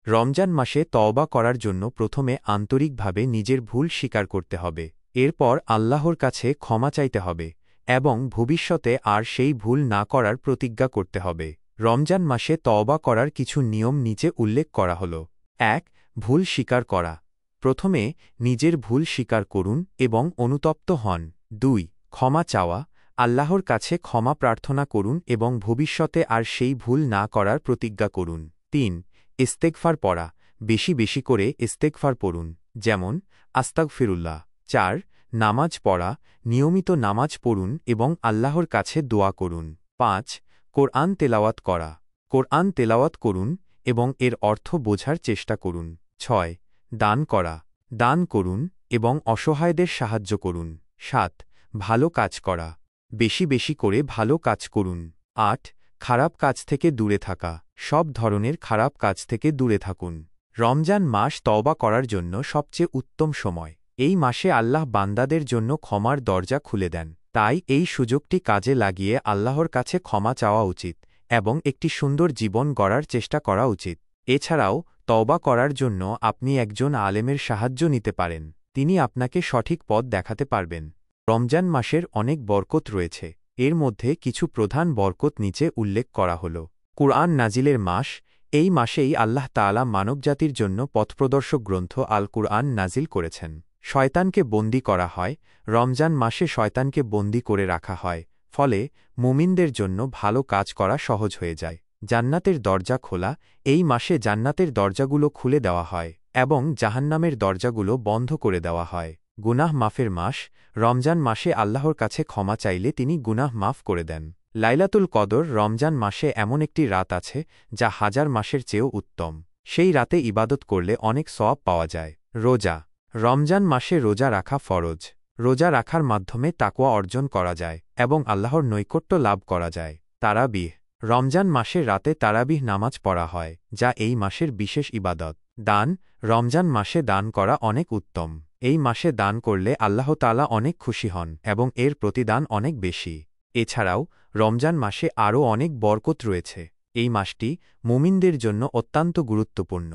রমজান মাসে তওবা করার জন্য প্রথমে আন্তরিকভাবে নিজের ভুল স্বীকার করতে হবে। এরপর আল্লাহর কাছে ক্ষমা চাইতে হবে এবং ভবিষ্যতে আর সেই ভুল না করার প্রতিজ্ঞা করতে হবে। রমজান মাসে তওবা করার কিছু নিয়ম নিচে উল্লেখ করা হল। ১. ভুল স্বীকার করা। প্রথমে নিজের ভুল স্বীকার করুন এবং অনুতপ্ত হন। ২. ক্ষমা চাওয়া। আল্লাহর কাছে ক্ষমা প্রার্থনা করুন এবং ভবিষ্যতে আর সেই ভুল না করার প্রতিজ্ঞা করুন। ৩. ইস্তেগফার পড়া। বেশি বেশি করে ইস্তেগফার পড়ুন, যেমন আস্তাগফিরুল্লাহ। ৪. নামাজ পড়া। নিয়মিত নামাজ পড়ুন এবং আল্লাহর কাছে দোয়া করুন। ৫. কোরআন তেলাওয়াত করা। কোরআন তেলাওয়াত করুন এবং এর অর্থ বোঝার চেষ্টা করুন। ৬. দান করা। দান করুন এবং অসহায়দের সাহায্য করুন। ৭. ভালো কাজ করা। বেশি বেশি করে ভালো কাজ করুন। ৮. খারাপ কাজ থেকে দূরে থাকা। সব ধরনের খারাপ কাজ থেকে দূরে থাকুন। রমজান মাস তওবা করার জন্য সবচেয়ে উত্তম সময়। এই মাসে আল্লাহ বান্দাদের জন্য ক্ষমার দরজা খুলে দেন। তাই এই সুযোগটি কাজে লাগিয়ে আল্লাহর কাছে ক্ষমা চাওয়া উচিত এবং একটি সুন্দর জীবন গড়ার চেষ্টা করা উচিত। এছাড়াও তওবা করার জন্য আপনি একজন আলেমের সাহায্য নিতে পারেন। তিনি আপনাকে সঠিক পথ দেখাতে পারবেন। রমজান মাসের অনেক বরকত রয়েছে। এর মধ্যে কিছু প্রধান বরকত নিচে উল্লেখ করা হল। কুরআন নাজিলের মাস। এই মাসেই আল্লাহ তাআলা মানবজাতির জন্য পথপ্রদর্শক গ্রন্থ আল কুরআন নাজিল করেছেন। শয়তানকে বন্দী করা হয়। রমজান মাসে শয়তানকে বন্দী করে রাখা হয়, ফলে মুমিনদের জন্য ভালো কাজ করা সহজ হয়ে যায়। জান্নাতের দরজা খোলা। এই মাসে জান্নাতের দরজাগুলো খুলে দেওয়া হয় এবং জাহান্নামের দরজাগুলো বন্ধ করে দেওয়া হয়। গুনাহ মাফের মাস। রমজান মাসে আল্লাহর কাছে ক্ষমা চাইলে তিনি গুনাহ মাফ করে দেন। লাইলাতুল কদর। রমজান মাসে এমন একটি রাত আছে যা হাজার মাসের চেয়েও উত্তম। সেই রাতে ইবাদত করলে অনেক সওয়াব পাওয়া যায়। রোজা। রমজান মাসে রোজা রাখা ফরজ। রোজা রাখার মাধ্যমে তাকওয়া অর্জন করা যায় এবং আল্লাহর নৈকট্য লাভ করা যায়। তারাবিহ। রমজান মাসের রাতে তারাবিহ নামাজ পড়া হয়, যা এই মাসের বিশেষ ইবাদত। দান। রমজান মাসে দান করা অনেক উত্তম। এই মাসে দান করলে আল্লাহ তাআলা অনেক খুশি হন এবং এর প্রতিদান অনেক বেশি। এছাড়াও রমজান মাসে আরও অনেক বরকত রয়েছে। এই মাসটি মুমিনদের জন্য অত্যন্ত গুরুত্বপূর্ণ।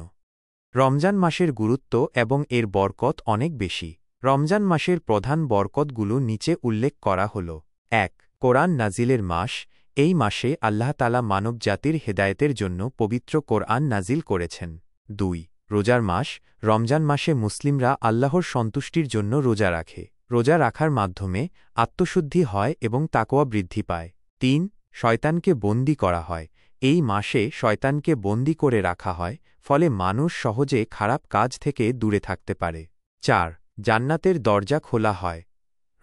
রমজান মাসের গুরুত্ব এবং এর বরকত অনেক বেশি। রমজান মাসের প্রধান বরকতগুলো নিচে উল্লেখ করা হল। ১. কোরআন নাজিলের মাস। এই মাসে আল্লাহ তাআলা মানবজাতির হেদায়েতের জন্য পবিত্র কোরআন নাজিল করেছেন। ২. রোজার মাস। রমজান মাসে মুসলিমরা আল্লাহর সন্তুষ্টির জন্য রোজা রাখে। রোজা রাখার মাধ্যমে আত্মশুদ্ধি হয় এবং তাকওয়া বৃদ্ধি পায়। ৩. শয়তানকে বন্দী করা হয়। এই মাসে শয়তানকে বন্দী করে রাখা হয়, ফলে মানুষ সহজে খারাপ কাজ থেকে দূরে থাকতে পারে। ৪. জান্নাতের দরজা খোলা হয়।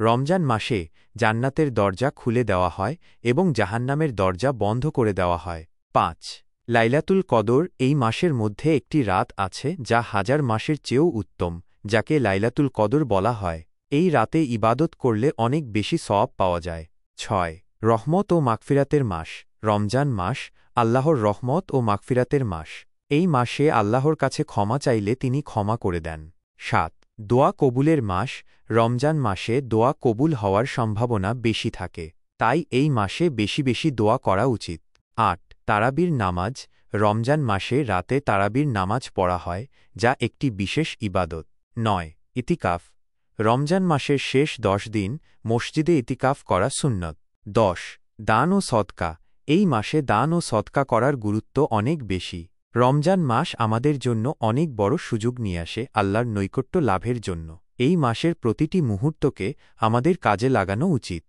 রমজান মাসে জান্নাতের দরজা খুলে দেওয়া হয় এবং জাহান্নামের দরজা বন্ধ করে দেওয়া হয়। ৫. লাইলাতুল কদর। এই মাসের মধ্যে একটি রাত আছে যা হাজার মাসের চেয়েও উত্তম, যাকে লাইলাতুল কদর বলা হয়। এই রাতে ইবাদত করলে অনেক বেশি সওয়াব পাওয়া যায়। ৬. রহমত ও মাগফিরাতের মাস। রমজান মাস আল্লাহর রহমত ও মাগফিরাতের মাস। এই মাসে আল্লাহর কাছে ক্ষমা চাইলে তিনি ক্ষমা করে দেন। ৭. দোয়া কবুলের মাস। রমজান মাসে দোয়া কবুল হওয়ার সম্ভাবনা বেশি থাকে, তাই এই মাসে বেশি বেশি দোয়া করা উচিত। ৮. তারাবির নামাজ। রমজান মাসে রাতে তারাবির নামাজ পড়া হয়, যা একটি বিশেষ ইবাদত। ৯. ইতিকাফ। রমজান মাসের শেষ ১০ দিন মসজিদে ইতিকাফ করা সুন্নত। ১০. দান ও সদকা। এই মাসে দান ও সদকা করার গুরুত্ব অনেক বেশি। রমজান মাস আমাদের জন্য অনেক বড় সুযোগ নিয়ে আসে আল্লাহর নৈকট্য লাভের জন্য। এই মাসের প্রতিটি মুহূর্তকে আমাদের কাজে লাগানো উচিত।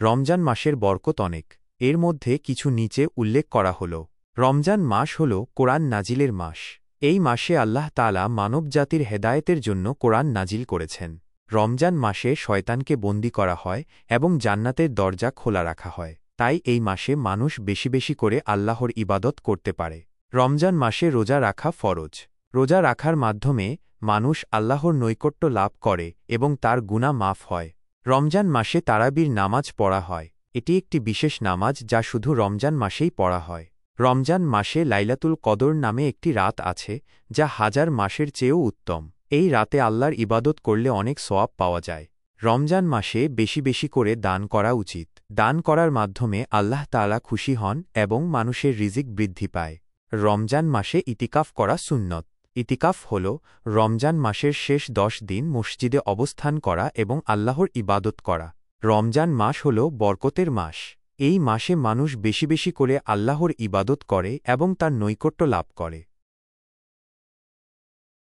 রমজান মাসের বরকত অনেক। এর মধ্যে কিছু নিচে উল্লেখ করা হল। রমজান মাস হল কোরআন নাজিলের মাস। এই মাসে আল্লাহ তাআলা মানবজাতির হেদায়েতের জন্য কোরআন নাজিল করেছেন। রমজান মাসে শয়তানকে বন্দী করা হয় এবং জান্নাতের দরজা খোলা রাখা হয়, তাই এই মাসে মানুষ বেশি বেশি করে আল্লাহর ইবাদত করতে পারে। রমজান মাসে রোজা রাখা ফরজ। রোজা রাখার মাধ্যমে মানুষ আল্লাহর নৈকট্য লাভ করে এবং তার গুনাহ মাফ হয়। রমজান মাসে তারাবির নামাজ পড়া হয়। এটি একটি বিশেষ নামাজ যা শুধু রমজান মাসেই পড়া হয়। রমজান মাসে লাইলাতুল কদর নামে একটি রাত আছে যা হাজার মাসের চেয়েও উত্তম। এই রাতে আল্লাহর ইবাদত করলে অনেক সওয়াব পাওয়া যায়। রমজান মাসে বেশি বেশি করে দান করা উচিত। দান করার মাধ্যমে আল্লাহ তাআলা খুশি হন এবং মানুষের রিজিক বৃদ্ধি পায়। রমজান মাসে ইতিকাফ করা সুন্নত। ইতিকাফ হল রমজান মাসের শেষ 10 দিন মসজিদে অবস্থান করা এবং আল্লাহর ইবাদত করা। রমজান মাস হল বরকতের মাস। এই মাসে মানুষ বেশি বেশি করে আল্লাহর ইবাদত করে এবং তার নৈকট্য লাভ করে।